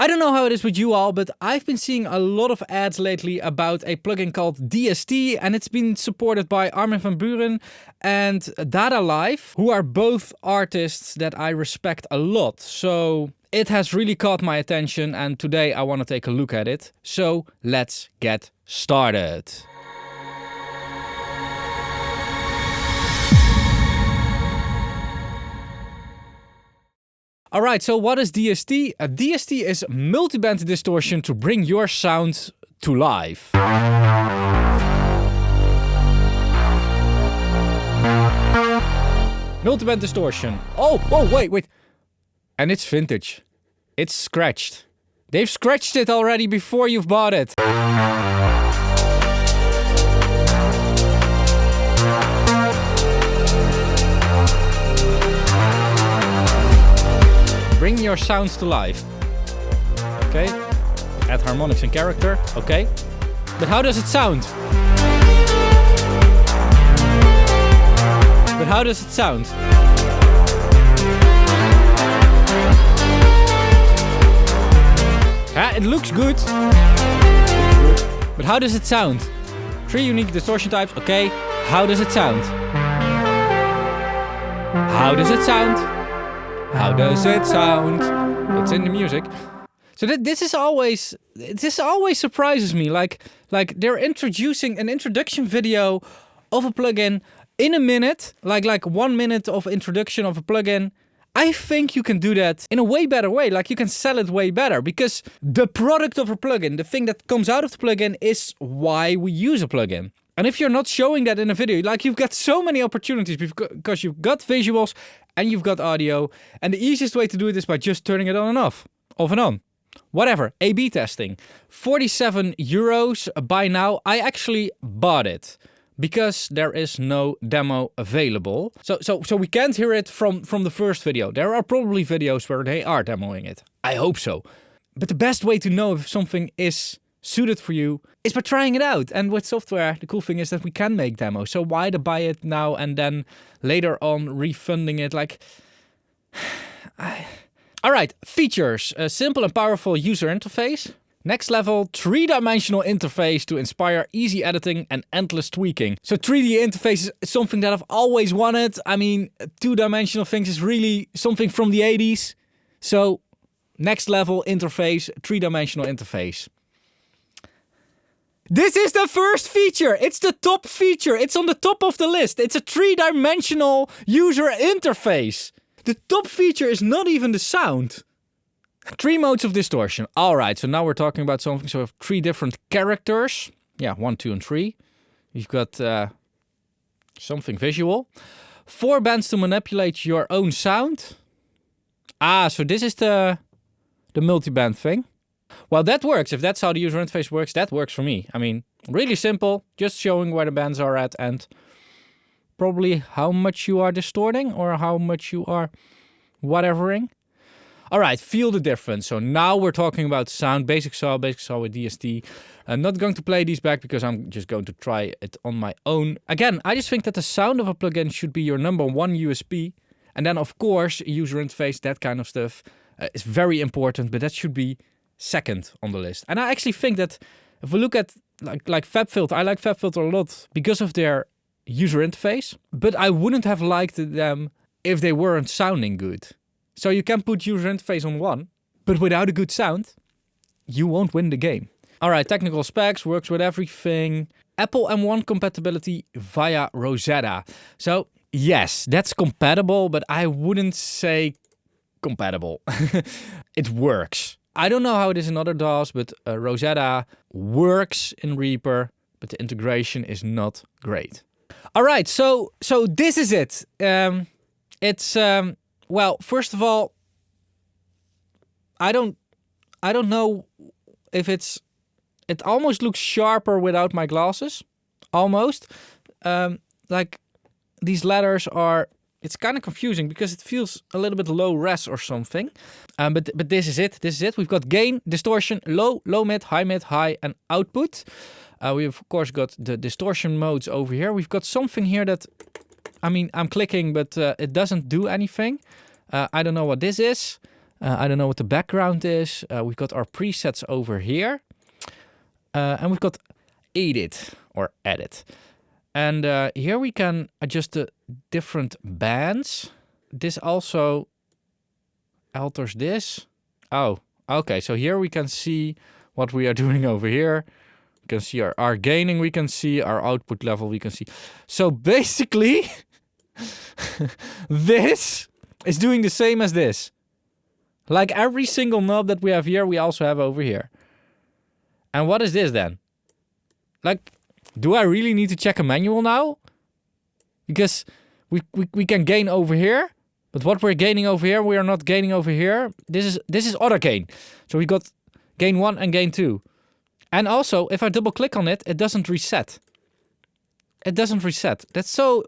I don't know how it is with you all, but I've been seeing a lot of ads lately about a plugin called DST, and it's been supported by Armin van Buuren and Dada Live, who are both artists that I respect a lot. So it has really caught my attention, and today I want to take a look at it. So let's get started. Alright, so what is DST? DST is multiband distortion to bring your sound to life. Multiband distortion. Oh, wait. And it's vintage. It's scratched. They've scratched it already before you've bought it. Bring your sounds to life. Okay. Add harmonics and character. Okay. But how does it sound? It looks good. But how does it sound? 3 unique distortion types. Okay. How does it sound? How does it sound? It's in the music. So this always surprises me. Like they're introducing an introduction video of a plugin in a minute, like 1 minute of introduction of a plugin. I think you can do that in a way better way. Like you can sell it way better because the product of a plugin, the thing that comes out of the plugin, is why we use a plugin. And if you're not showing that in a video, like you've got so many opportunities because you've got visuals and you've got audio. And the easiest way to do it is by just turning it on and off and on. Whatever, A/B testing. 47 euros by now. I actually bought it because there is no demo available. So we can't hear it from the first video. There are probably videos where they are demoing it. I hope so. But the best way to know if something is suited for you is by trying it out. And with software, the cool thing is that we can make demos. So why to buy it now and then later on refunding it? Alright, features. A simple and powerful user interface. Next level, 3-dimensional interface to inspire easy editing and endless tweaking. So 3D interface is something that I've always wanted. I mean, 2-dimensional things is really something from the 80s. So next level interface, 3-dimensional interface. This is the first feature. It's the top feature. It's on the top of the list. It's a 3-dimensional user interface. The top feature is not even the sound. 3 modes of distortion. Alright, so now we're talking about something. So we have 3 different characters. Yeah, 1, 2, and 3. You've got something visual. 4 bands to manipulate your own sound. So this is the multi-band thing. Well, that works. If that's how the user interface works, that works for me. I mean, really simple. Just showing where the bands are at and probably how much you are distorting or how much you are whatevering. All right, feel the difference. So now we're talking about sound, basic saw with DST. I'm not going to play these back because I'm just going to try it on my own. Again, I just think that the sound of a plugin should be your number 1 USP. And then, of course, user interface, that kind of stuff is very important, but that should be second on the list. And I actually think that if we look at like FabFilter, I like FabFilter a lot because of their user interface, but I wouldn't have liked them if they weren't sounding good. So you can put user interface on 1, but without a good sound, you won't win the game. All right, technical specs, works with everything. Apple M1 compatibility via Rosetta. So yes, that's compatible, but I wouldn't say compatible. It works. I don't know how it is in other DAWs, but Rosetta works in Reaper, but the integration is not great. All right, so this is it. Well, first of all, I don't know if it almost looks sharper without my glasses. Almost. Like these letters are, it's kind of confusing because it feels a little bit low res or something. But this is it. We've got gain, distortion, low, mid, high, and output. We've of course got the distortion modes over here. We've got something here that, I mean, I'm clicking, but it doesn't do anything. I don't know what this is. I don't know what the background is. We've got our presets over here. And we've got edit or edit. And here we can adjust the different bands. This also alters this. Oh, okay. So here we can see what we are doing over here. We can see our gaining. We can see our output level. We can see. So basically, this is doing the same as this. Like every single knob that we have here, we also have over here. And what is this then? Like, do I really need to check a manual now? Because we can gain over here, but what we're gaining over here, we are not gaining over here. This is auto gain. So we got gain 1 and gain 2. And also, if I double click on it, it doesn't reset. It doesn't reset. That's so...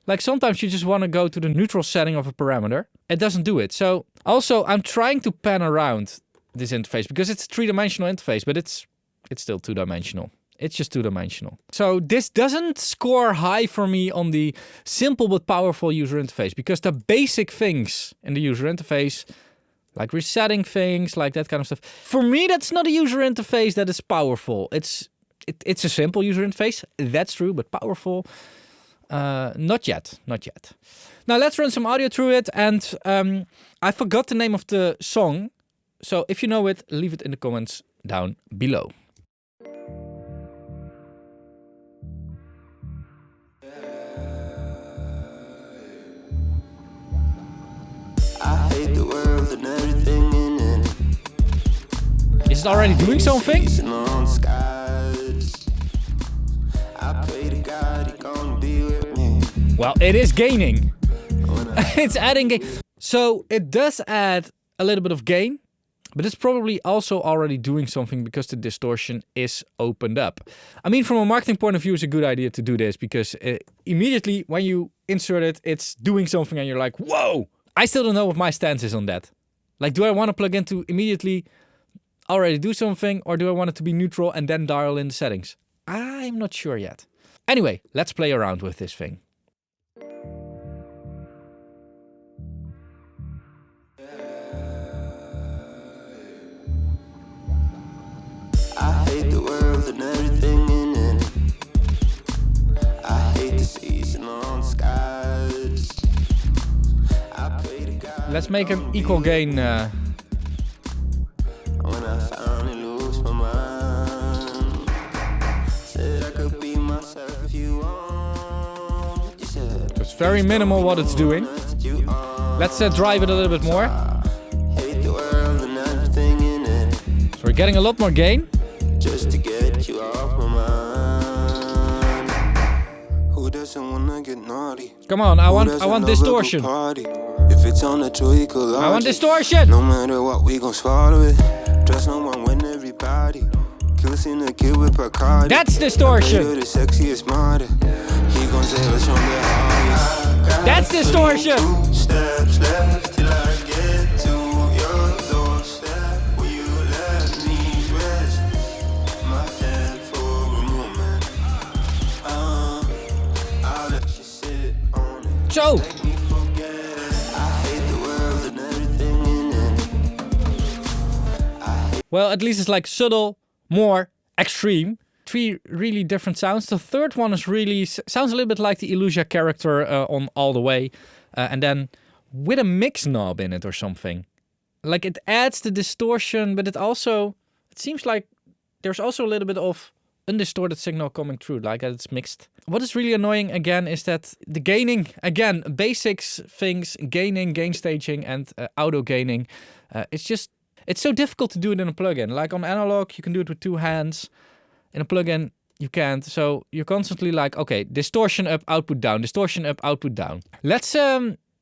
Like sometimes you just want to go to the neutral setting of a parameter. It doesn't do it. So also, I'm trying to pan around this interface because it's a 3-dimensional interface, but it's still 2-dimensional. It's just 2-dimensional. So this doesn't score high for me on the simple but powerful user interface because the basic things in the user interface, like resetting things, like that kind of stuff, for me, that's not a user interface that is powerful. It's a simple user interface. That's true, but powerful. Not yet. Now let's run some audio through it. And I forgot the name of the song. So if you know it, leave it in the comments down below. I hate the world and everything in it. Is it already doing something? Well, it is gaining. It's adding gain. So it does add a little bit of gain, but it's probably also already doing something because the distortion is opened up. I mean, from a marketing point of view, it's a good idea to do this because immediately when you insert it, it's doing something and you're like, whoa! I still don't know what my stance is on that. Like, do I want to plug in to immediately already do something, or do I want it to be neutral and then dial in the settings? I'm not sure yet. Anyway, let's play around with this thing. I hate the world and everything in it. I hate the season on skies. Let's make an equal gain. When I finally lose my mind, said I could be myself if you want. It's very minimal what it's doing. Let's drive it a little bit more. So we're getting a lot more gain. Just to get you off my mind. Who doesn't wanna get naughty? Come on, I want distortion. If it's on the tropical, I want distortion. No matter what, we gon' swallow it. Trust no one, win everybody. Kissing a kid with Bacardi. That's distortion. The sexiest model. He gon' say what's on the hardest. That's distortion. 2 steps left till I get to your doorstep. Will you let me rest my head for a moment? I'll let you sit on it. Zo. Well, at least it's like subtle, more extreme. 3 really different sounds. The third one is really sounds a little bit like the Illusia character on All the Way. And then with a mix knob in it or something. Like it adds the distortion, but it seems like there's also a little bit of undistorted signal coming through, like it's mixed. What is really annoying again is that the gaining, again, basics things, gaining, gain staging and auto gaining. It's so difficult to do it in a plugin. Like on analog, you can do it with 2 hands. In a plugin, you can't. So you're constantly like, okay, distortion up, output down, distortion up, output down. Let's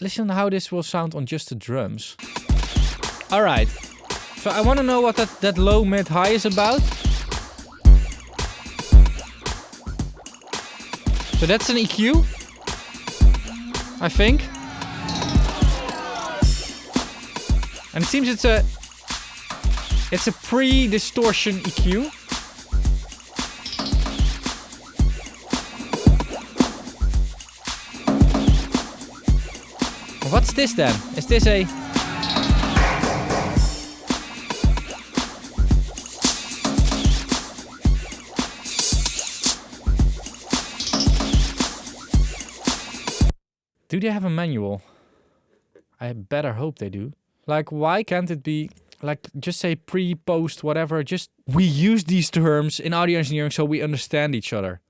listen to how this will sound on just the drums. All right. So I want to know what that low, mid, high is about. So that's an EQ, I think. And it seems it's a pre-distortion EQ. What's this then? Is this a... Do they have a manual? I better hope they do. Like, why can't it be, like, just say pre, post, whatever. Just, we use these terms in audio engineering so we understand each other.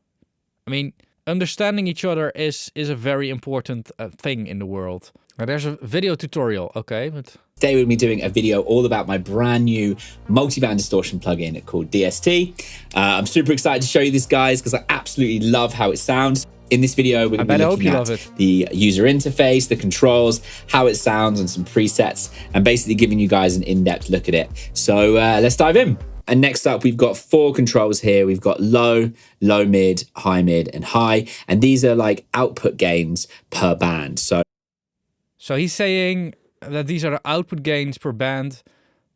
I mean, understanding each other is a very important thing in the world. Now, there's a video tutorial, okay, but... Today we'll be doing a video all about my brand new multi-band distortion plugin called DST. I'm super excited to show you this, guys, because I absolutely love how it sounds. In this video, we're going to be looking at the user interface, the controls, how it sounds, and some presets, and basically giving you guys an in-depth look at it. So let's dive in. And next up, we've got 4 controls here. We've got low, low mid, high mid, and high. And these are like output gains per band. So he's saying that these are the output gains per band,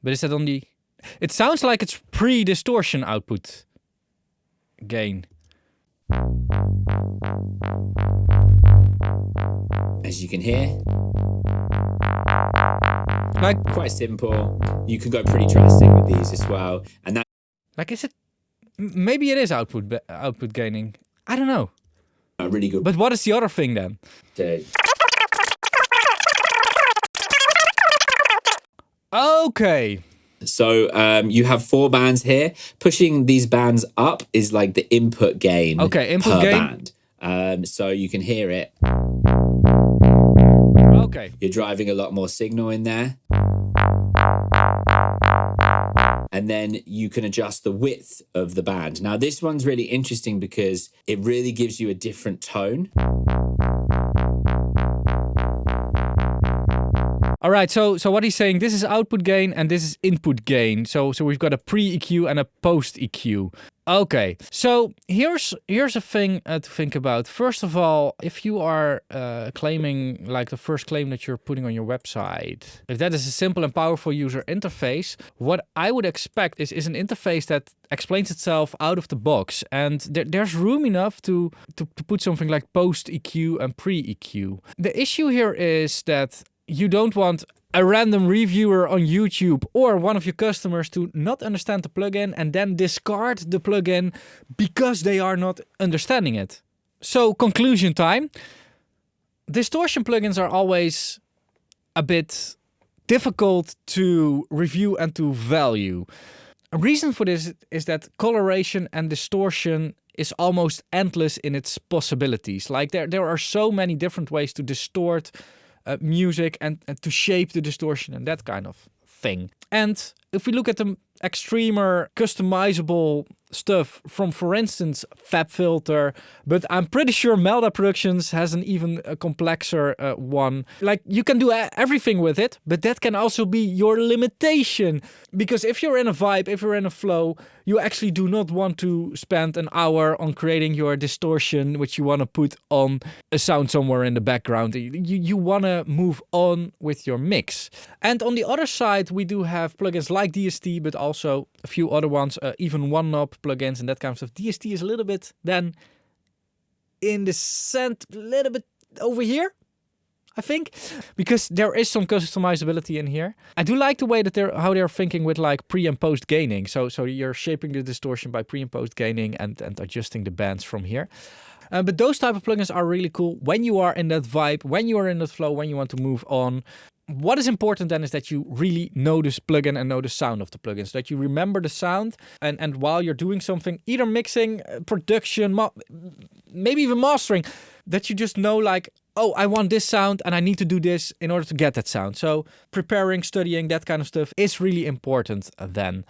but is that on the... It sounds like it's pre-distortion output gain. As you can hear, like, quite simple. You can go pretty drastic with these as well. And that, like, is it... Maybe it is output gaining. I don't know. Really good. But what is the other thing then? Okay. So you have 4 bands here. Pushing these bands up is like the input gain. Okay, input per gain. Band. So you can hear it. Okay. You're driving a lot more signal in there. And then you can adjust the width of the band. Now this one's really interesting because it really gives you a different tone. All right, so what he's saying, this is output gain and this is input gain. So we've got a pre-EQ and a post-EQ. Okay, so here's a thing to think about. First of all, if you are claiming, like the first claim that you're putting on your website, if that is a simple and powerful user interface, what I would expect is an interface that explains itself out of the box. And there's room enough to put something like post-EQ and pre-EQ. The issue here is that you don't want a random reviewer on YouTube or one of your customers to not understand the plugin and then discard the plugin because they are not understanding it. So, conclusion time. Distortion plugins are always a bit difficult to review and to value. A reason for this is that coloration and distortion is almost endless in its possibilities. Like there are so many different ways to distort music and to shape the distortion and that kind of thing. And if we look at the extremer customizable stuff from, for instance, FabFilter, but I'm pretty sure Melda Productions has an even complexer one. Like, you can do everything with it, but that can also be your limitation. Because if you're in a vibe, if you're in a flow, you actually do not want to spend an hour on creating your distortion, which you want to put on a sound somewhere in the background. You want to move on with your mix. And on the other side, we do have plugins like DST, but also a few other ones, even one-knob plugins and that kind of stuff. DST is a little bit then in the scent, a little bit over here, I think, because there is some customizability in here. I do like the way that how they're thinking with like pre and post gaining. So you're shaping the distortion by pre and post gaining and adjusting the bands from here. But those type of plugins are really cool when you are in that vibe, when you are in that flow, when you want to move on. What is important then is that you really know this plugin and know the sound of the plugin, so that you remember the sound and while you're doing something, either mixing, production, maybe even mastering, that you just know like, oh, I want this sound and I need to do this in order to get that sound. So preparing, studying, that kind of stuff is really important then.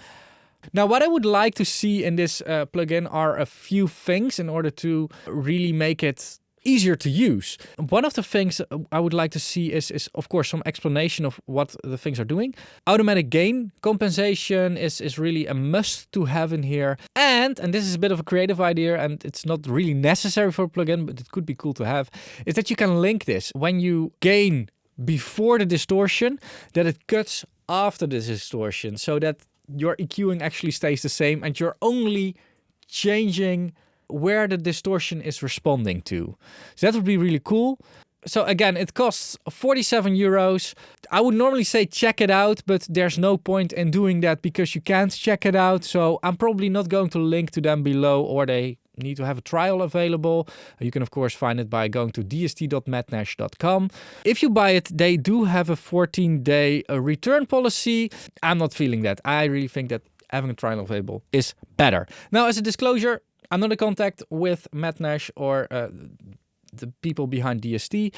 Now, what I would like to see in this plugin are a few things in order to really make it easier to use. One of the things I would like to see is of course some explanation of what the things are doing. Automatic gain compensation is really a must to have in here. And this is a bit of a creative idea and it's not really necessary for a plugin, but it could be cool to have, is that you can link this. When you gain before the distortion, that it cuts after the distortion, so that your EQing actually stays the same and you're only changing where the distortion is responding to. So that would be really cool. So again, it costs 47 euros. I would normally say check it out, but there's no point in doing that because you can't check it out. So I'm probably not going to link to them below, or they need to have a trial available. You can, of course, find it by going to dst.mattnash.com. If you buy it, they do have a 14-day return policy. I'm not feeling that. I really think that having a trial available is better. Now, as a disclosure, I'm not in contact with Matt Nash or the people behind DST.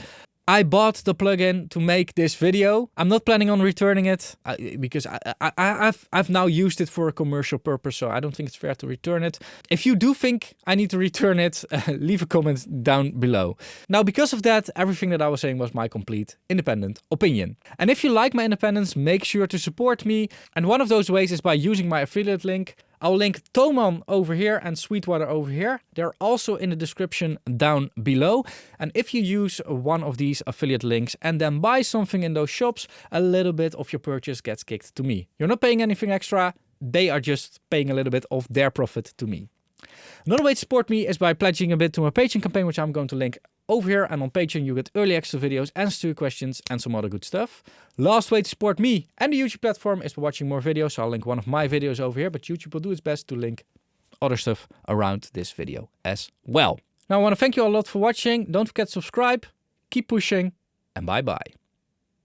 I bought the plugin to make this video. I'm not planning on returning it because I've now used it for a commercial purpose, so I don't think it's fair to return it. If you do think I need to return it, leave a comment down below. Now, because of that, everything that I was saying was my complete independent opinion. And if you like my independence, make sure to support me. And one of those ways is by using my affiliate link. I'll link Toman over here and Sweetwater over here. They're also in the description down below. And if you use one of these affiliate links and then buy something in those shops, a little bit of your purchase gets kicked to me. You're not paying anything extra. They are just paying a little bit of their profit to me. Another way to support me is by pledging a bit to my Patreon campaign, which I'm going to link over here. And on Patreon, you get early extra videos, answers to your questions, and some other good stuff. Last way to support me and the YouTube platform is by watching more videos. So I'll link one of my videos over here, but YouTube will do its best to link other stuff around this video as well. Now, I want to thank you all a lot for watching. Don't forget to subscribe, keep pushing, and bye-bye.